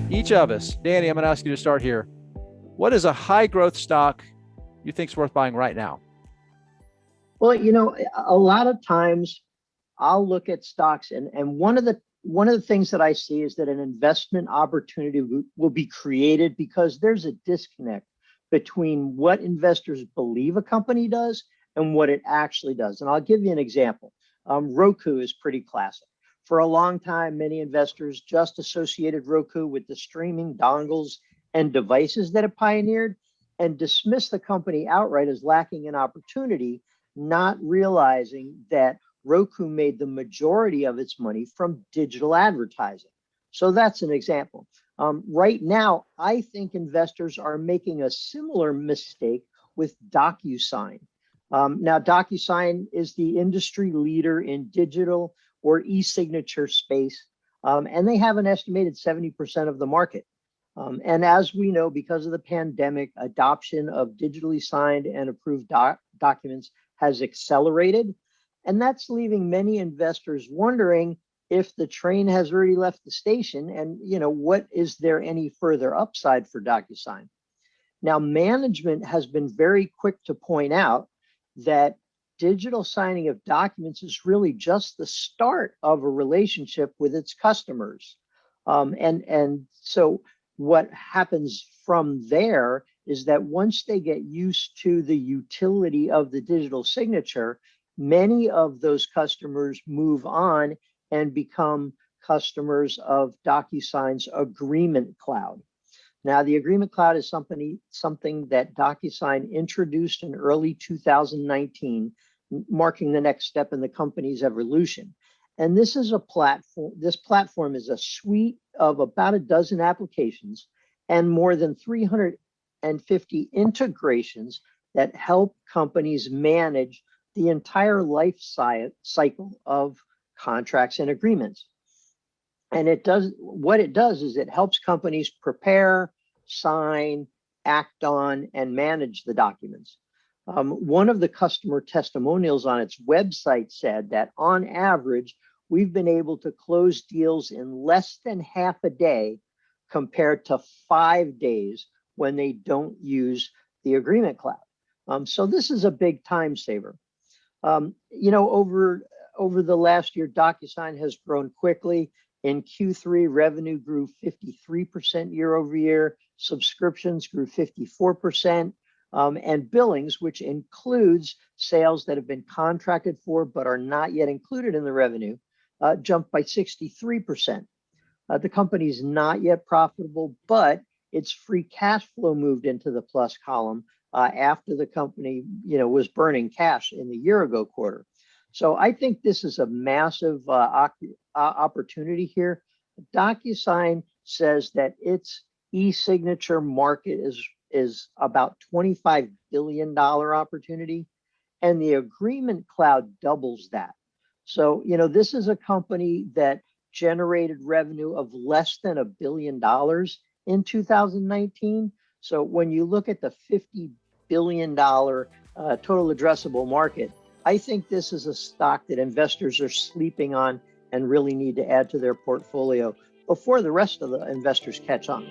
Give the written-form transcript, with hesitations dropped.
Each of us, Danny, I'm going to ask you to start here. What is a high growth stock you think is worth buying right now? Well, a lot of times I'll look at stocks and one of the things that I see is that an investment opportunity will be created because there's a disconnect between what investors believe a company does and what it actually does. And I'll give you an example. Roku is pretty classic. For a long time, many investors just associated Roku with the streaming dongles and devices that it pioneered and dismissed the company outright as lacking an opportunity, not realizing that Roku made the majority of its money from digital advertising. So that's an example. Right now, I think investors are making a similar mistake with DocuSign. Now, DocuSign is the industry leader in digital or e-signature space, and they have an estimated 70% of the market. And as we know, because of the pandemic, adoption of digitally signed and approved documents has accelerated. And that's leaving many investors wondering if the train has already left the station and, what is there any further upside for DocuSign? Now, management has been very quick to point out that digital signing of documents is really just the start of a relationship with its customers. And so what happens from there is that once they get used to the utility of the digital signature, many of those customers move on and become customers of DocuSign's Agreement Cloud. Now, the Agreement Cloud is something that DocuSign introduced in early 2019, marking the next step in the company's evolution. And this is a platform. This platform is a suite of about a dozen applications and more than 350 integrations that help companies manage the entire life cycle of contracts and agreements. And what it does is it helps companies prepare, sign, act on, and manage the documents. One of the customer testimonials on its website said that on average, we've been able to close deals in less than half a day compared to 5 days when they don't use the Agreement Cloud. So this is a big time saver. Over the last year, DocuSign has grown quickly. In Q3, revenue grew 53% year over year. Subscriptions grew 54%. And billings, which includes sales that have been contracted for but are not yet included in the revenue, jumped by 63%. The company is not yet profitable, but its free cash flow moved into the plus column after the company, was burning cash in the year-ago quarter. So I think this is a massive opportunity here. DocuSign says that its e-signature market is about $25 billion opportunity, and the Agreement Cloud doubles that. So, this is a company that generated revenue of less than $1 billion in 2019. So when you look at the $50 billion total addressable market, I think this is a stock that investors are sleeping on and really need to add to their portfolio before the rest of the investors catch on.